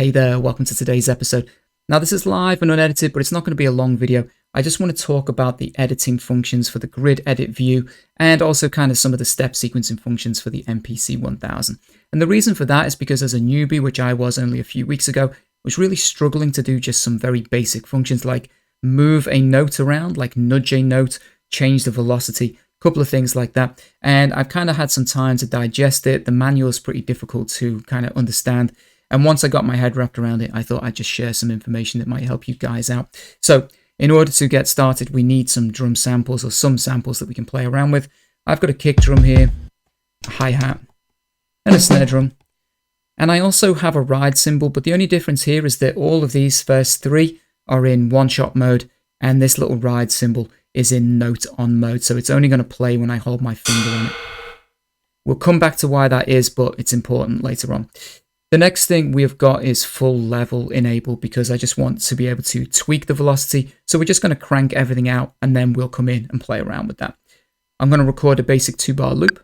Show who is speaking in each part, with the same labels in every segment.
Speaker 1: Hey there, welcome to today's episode. Now this is live and unedited, but it's not going to be a long video. I just want to talk about the editing functions for the grid edit view and also kind of some of the step sequencing functions for the MPC 1000. And the reason for that is because as a newbie, which I was only a few weeks ago, was really struggling to do just some very basic functions like move a note around, like nudge a note, change the velocity, a couple of things like that. And I've kind of had some time to digest it. The manual is pretty difficult to kind of understand. And once I got my head wrapped around it, I thought I'd just share some information that might help you guys out. So in order to get started, we need some drum samples or some samples that we can play around with. I've got a kick drum here, a hi-hat, and a snare drum. And I also have a ride cymbal, but the only difference here is that all of these first three are in one-shot mode, and this little ride cymbal is in note-on mode, so it's only going to play when I hold my finger on it. We'll come back to why that is, but it's important later on. The next thing we have got is full level enabled because I just want to be able to tweak the velocity. So we're just going to crank everything out and then we'll come in and play around with that. I'm going to record a basic 2-bar loop.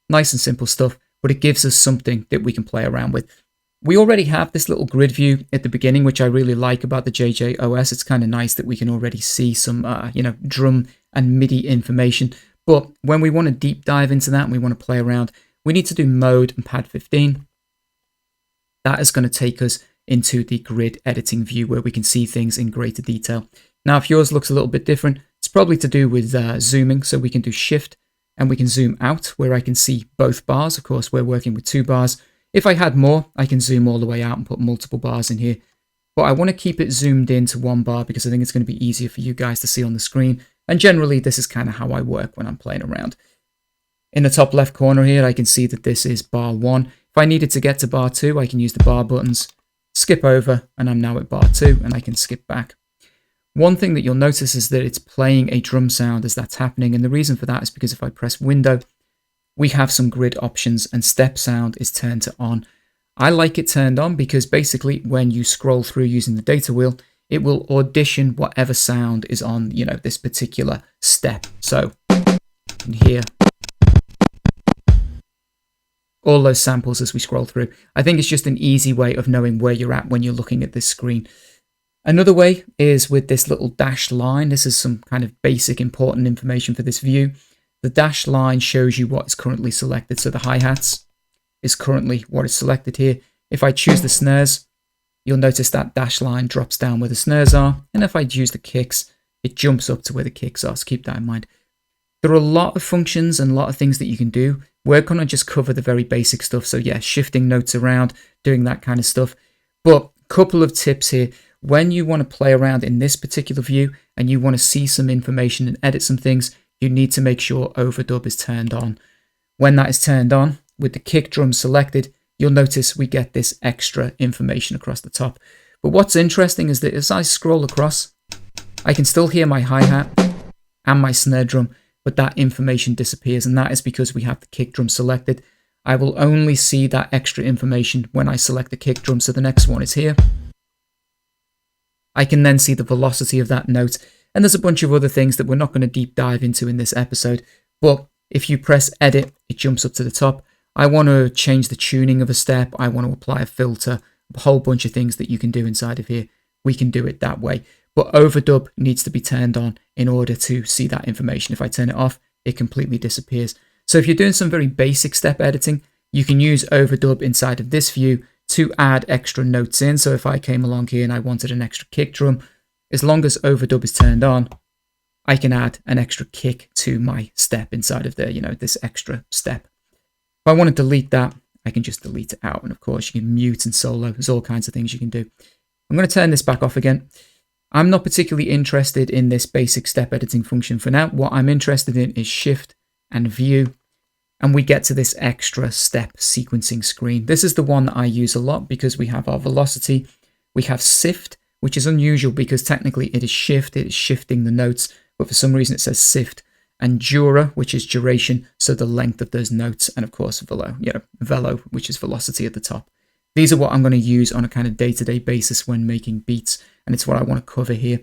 Speaker 1: Nice and simple stuff, but it gives us something that we can play around with. We already have this little grid view at the beginning, which I really like about the JJOS. It's kind of nice that we can already see some, drum and MIDI information. But when we want to deep dive into that and we want to play around, we need to do mode and pad 15. That is going to take us into the grid editing view where we can see things in greater detail. Now, if yours looks a little bit different, it's probably to do with zooming. So we can do shift and we can zoom out where I can see both bars. Of course, we're working with 2 bars. If I had more, I can zoom all the way out and put multiple bars in here. But I want to keep it zoomed in to 1 bar because I think it's going to be easier for you guys to see on the screen. And generally, this is kind of how I work when I'm playing around. In the top left corner here, I can see that this is bar 1. If I needed to get to bar 2, I can use the bar buttons, skip over, and I'm now at bar 2, and I can skip back. One thing that you'll notice is that it's playing a drum sound as that's happening, and the reason for that is because if I press window, we have some grid options and step sound is turned to on. I like it turned on because basically when you scroll through using the data wheel, it will audition whatever sound is on, this particular step. So you can hear all those samples as we scroll through. I think it's just an easy way of knowing where you're at when you're looking at this screen. Another way is with this little dashed line. This is some kind of basic important information for this view. The dashed line shows you what is currently selected. So the hi-hats is currently what is selected here. If I choose the snares, you'll notice that dashed line drops down where the snares are. And if I use the kicks, it jumps up to where the kicks are. So keep that in mind. There are a lot of functions and a lot of things that you can do. We're going to just cover the very basic stuff. So yeah, shifting notes around, doing that kind of stuff. But a couple of tips here. When you want to play around in this particular view and you want to see some information and edit some things, you need to make sure overdub is turned on. When that is turned on, with the kick drum selected, you'll notice we get this extra information across the top. But what's interesting is that as I scroll across, I can still hear my hi-hat and my snare drum, but that information disappears, and that is because we have the kick drum selected. I will only see that extra information when I select the kick drum, so the next one is here. I can then see the velocity of that note, and there's a bunch of other things that we're not going to deep dive into in this episode, but if you press edit, it jumps up to the top. I want to change the tuning of a step, I want to apply a filter, a whole bunch of things that you can do inside of here. We can do it that way, but overdub needs to be turned on in order to see that information. If I turn it off, it completely disappears. So if you're doing some very basic step editing, you can use overdub inside of this view to add extra notes in. So if I came along here and I wanted an extra kick drum, as long as overdub is turned on, I can add an extra kick to my step inside of there, this extra step. If I want to delete that, I can just delete it out. And of course you can mute and solo. There's all kinds of things you can do. I'm going to turn this back off again. I'm not particularly interested in this basic step editing function for now. What I'm interested in is shift and view. And we get to this extra step sequencing screen. This is the one that I use a lot because we have our velocity. We have sift, which is unusual because technically it is shift, it is shifting the notes, but for some reason it says sift. And dura, which is duration, so the length of those notes, and of course velo, velo, which is velocity at the top. These are what I'm going to use on a kind of day-to-day basis when making beats, and it's what I want to cover here.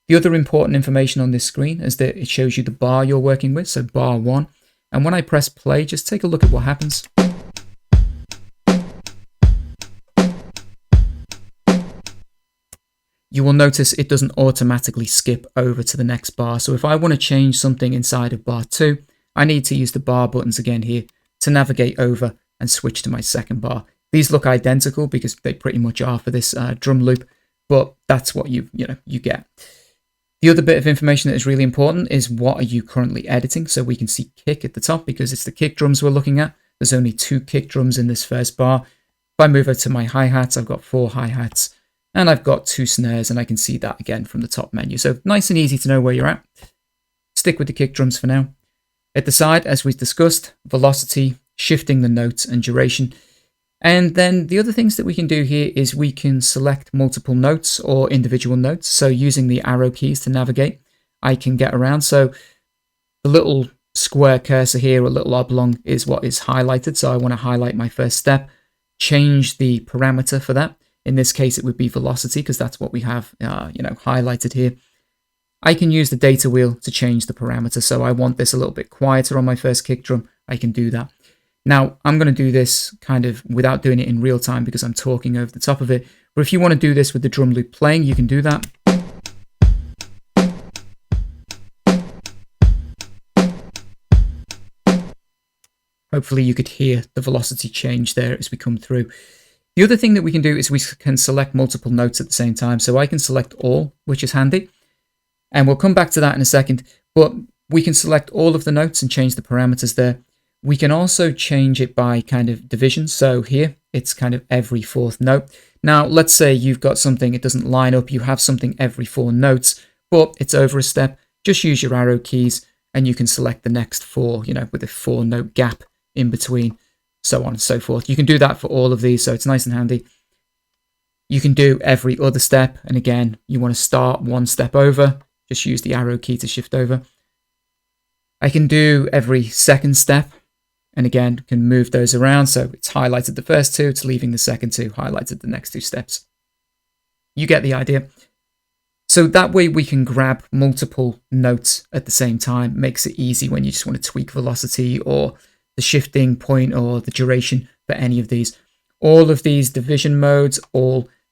Speaker 1: The other important information on this screen is that it shows you the bar you're working with, so bar 1. And when I press play, just take a look at what happens. You will notice it doesn't automatically skip over to the next bar. So if I want to change something inside of bar 2, I need to use the bar buttons again here to navigate over and switch to my second bar. These look identical because they pretty much are for this drum loop, but that's what you get. The other bit of information that is really important is what are you currently editing. So we can see kick at the top because it's the kick drums we're looking at. There's only 2 kick drums in this first bar. If I move over to my hi-hats, I've got 4 hi-hats and I've got 2 snares, and I can see that again from the top menu. So nice and easy to know where you're at. Stick with the kick drums for now. At the side, as we've discussed, velocity, shifting the notes and duration. And then the other things that we can do here is we can select multiple notes or individual notes. So using the arrow keys to navigate, I can get around. So the little square cursor here, or little oblong, is what is highlighted. So I want to highlight my first step, change the parameter for that. In this case, it would be velocity because that's what we have, highlighted here. I can use the data wheel to change the parameter. So I want this a little bit quieter on my first kick drum. I can do that. Now, I'm going to do this kind of without doing it in real time because I'm talking over the top of it. But if you want to do this with the drum loop playing, you can do that. Hopefully you could hear the velocity change there as we come through. The other thing that we can do is we can select multiple notes at the same time. So I can select all, which is handy. And we'll come back to that in a second. But we can select all of the notes and change the parameters there. We can also change it by kind of division. So here, it's kind of every 4th note. Now, let's say you've got something, it doesn't line up, you have something every 4 notes, but it's over a step. Just use your arrow keys and you can select the next 4, with a 4-note gap in between, so on and so forth. You can do that for all of these, so it's nice and handy. You can do every other step, and again, you want to start 1 step over, just use the arrow key to shift over. I can do every 2nd step, and again, can move those around. So it's highlighted the first 2, it's leaving the second 2, highlighted the next 2 steps. You get the idea. So that way we can grab multiple notes at the same time. Makes it easy when you just want to tweak velocity or the shifting point or the duration for any of these. All of these division modes,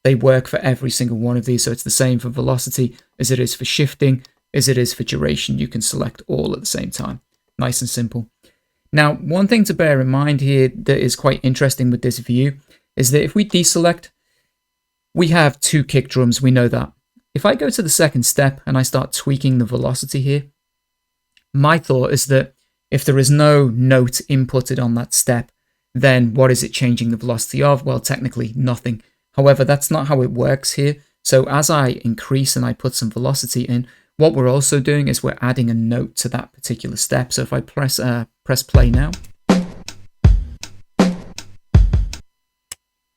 Speaker 1: they work for every single one of these. So it's the same for velocity as it is for shifting, as it is for duration. You can select all at the same time. Nice and simple. Now, one thing to bear in mind here that is quite interesting with this view is that if we deselect, we have 2 kick drums, we know that. If I go to the 2nd step and I start tweaking the velocity here, my thought is that if there is no note inputted on that step, then what is it changing the velocity of? Well, technically nothing. However, that's not how it works here. So as I increase and I put some velocity in, what we're also doing is we're adding a note to that particular step. So if I press play now,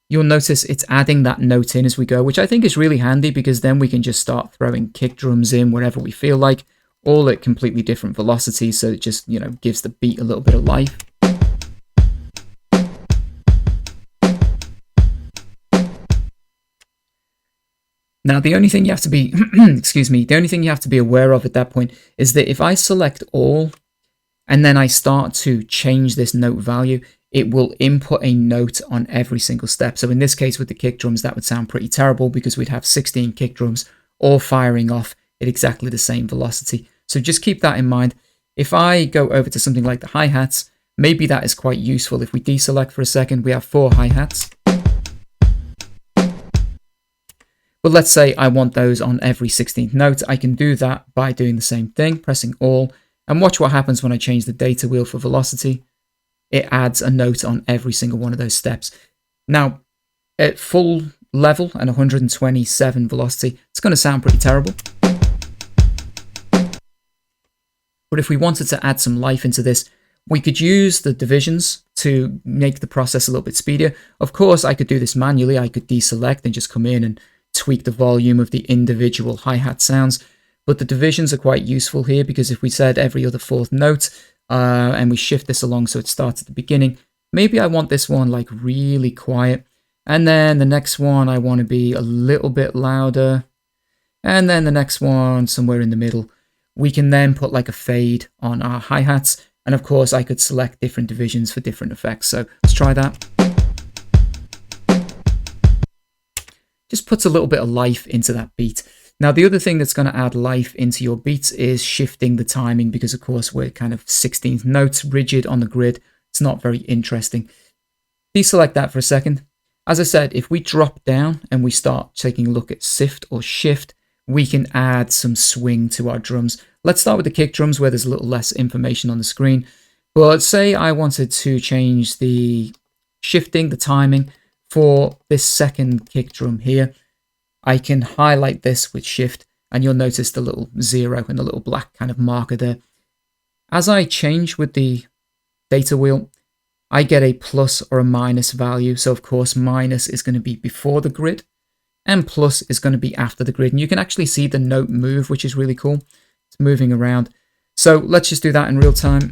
Speaker 1: you'll notice it's adding that note in as we go, which I think is really handy because then we can just start throwing kick drums in wherever we feel like, all at completely different velocities. So it just, gives the beat a little bit of life. Now, the only thing you have to be, the only thing you have to be aware of at that point is that if I select all and then I start to change this note value, it will input a note on every single step. So in this case with the kick drums, that would sound pretty terrible because we'd have 16 kick drums all firing off at exactly the same velocity. So just keep that in mind. If I go over to something like the hi-hats, maybe that is quite useful. If we deselect for a second, we have 4 hi-hats. But let's say I want those on every 16th note. I can do that by doing the same thing, pressing all, and watch what happens when I change the data wheel for velocity. It adds a note on every single one of those steps. Now, at full level and 127 velocity, it's going to sound pretty terrible. But if we wanted to add some life into this, we could use the divisions to make the process a little bit speedier. Of course, I could do this manually. I could deselect and just come in and tweak the volume of the individual hi-hat sounds. But the divisions are quite useful here because if we said every other 4th note and we shift this along so it starts at the beginning, maybe I want this one like really quiet. And then the next one, I want to be a little bit louder. And then the next one, somewhere in the middle. We can then put like a fade on our hi-hats. And of course, I could select different divisions for different effects. So let's try that. Just puts a little bit of life into that beat. Now, the other thing that's going to add life into your beats is shifting the timing, because of course we're kind of 16th notes rigid on the grid. It's not very interesting. Deselect that for a second. As I said, if we drop down and we start taking a look at sift or shift, we can add some swing to our drums. Let's start with the kick drums, where there's a little less information on the screen. But let's say I wanted to change the shifting, the timing for this second kick drum here. I can highlight this with shift, and you'll notice the little 0 and the little black kind of marker there. As I change with the data wheel, I get a plus or a minus value. So of course, minus is going to be before the grid, and plus is going to be after the grid. And you can actually see the note move, which is really cool. It's moving around. So let's just do that in real time.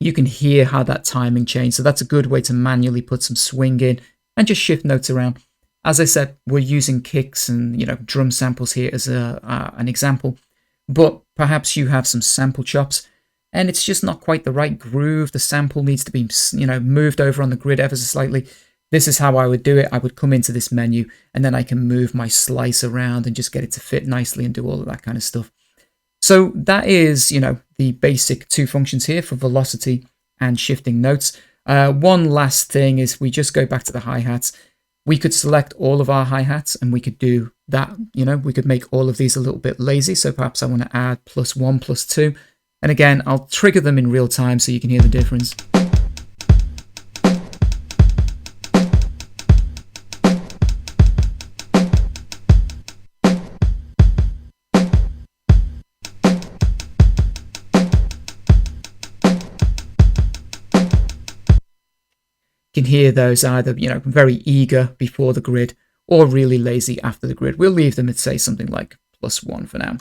Speaker 1: You can hear how that timing changed. So that's a good way to manually put some swing in and just shift notes around. As I said, we're using kicks and drum samples here as an example, but perhaps you have some sample chops and it's just not quite the right groove. The sample needs to be moved over on the grid ever so slightly. This is how I would do it. I would come into this menu and then I can move my slice around and just get it to fit nicely and do all of that kind of stuff. So that is, the basic two functions here for velocity and shifting notes. One last thing is we just go back to the hi-hats. We could select all of our hi-hats and we could do that. We could make all of these a little bit lazy. So perhaps I want to add +1, +2. And again, I'll trigger them in real time so you can hear the difference. You can hear those either, very eager before the grid or really lazy after the grid. We'll leave them at, say, something like +1 for now.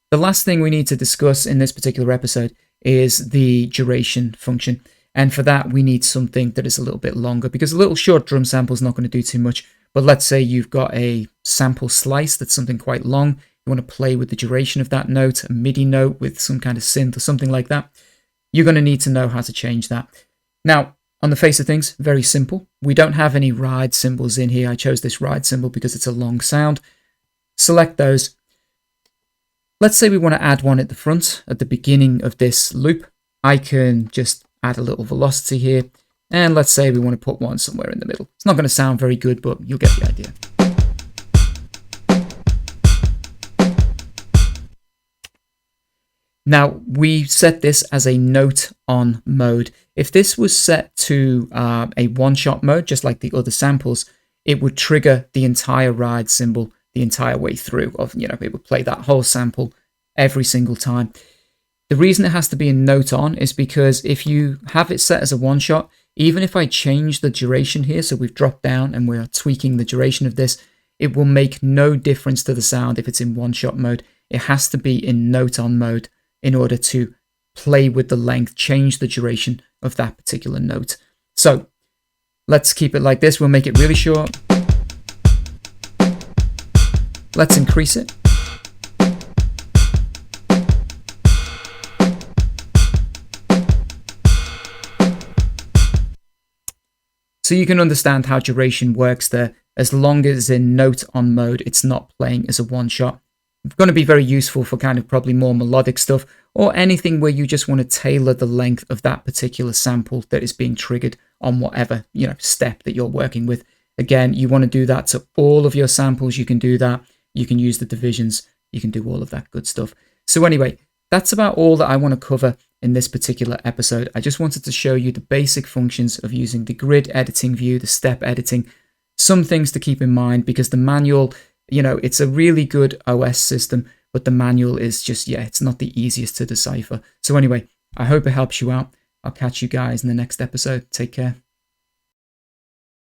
Speaker 1: The last thing we need to discuss in this particular episode is the duration function. And for that, we need something that is a little bit longer, because a little short drum sample is not going to do too much. But let's say you've got a sample slice that's something quite long. You want to play with the duration of that note, a MIDI note with some kind of synth or something like that. You're going to need to know how to change that. Now, on the face of things, very simple. We don't have any ride symbols in here. I chose this ride symbol because it's a long sound. Select those. Let's say we want to add one at the front, at the beginning of this loop. I can just add a little velocity here. And let's say we want to put one somewhere in the middle. It's not going to sound very good, but you'll get the idea. Now, we set this as a note on mode. If this was set to a one-shot mode, just like the other samples, it would trigger the entire ride symbol the entire way through. It would play that whole sample every single time. The reason it has to be a note on is because if you have it set as a one-shot, even if I change the duration here, so we've dropped down and we're tweaking the duration of this, it will make no difference to the sound if it's in one-shot mode. It has to be in note on mode in order to play with the length, change the duration of that particular note. So let's keep it like this. We'll make it really short. Let's increase it. So you can understand how duration works there. As long as in note on mode, it's not playing as a one shot. It's going to be very useful for kind of probably more melodic stuff, or anything where you just want to tailor the length of that particular sample that is being triggered on whatever, step that you're working with. Again, you want to do that to all of your samples. You can do that. You can use the divisions. You can do all of that good stuff. So anyway, that's about all that I want to cover in this particular episode. I just wanted to show you the basic functions of using the grid editing view, the step editing, some things to keep in mind, because the manual, it's a really good OS system, but the manual is just, it's not the easiest to decipher. So anyway, I hope it helps you out. I'll catch you guys in the next episode. Take care.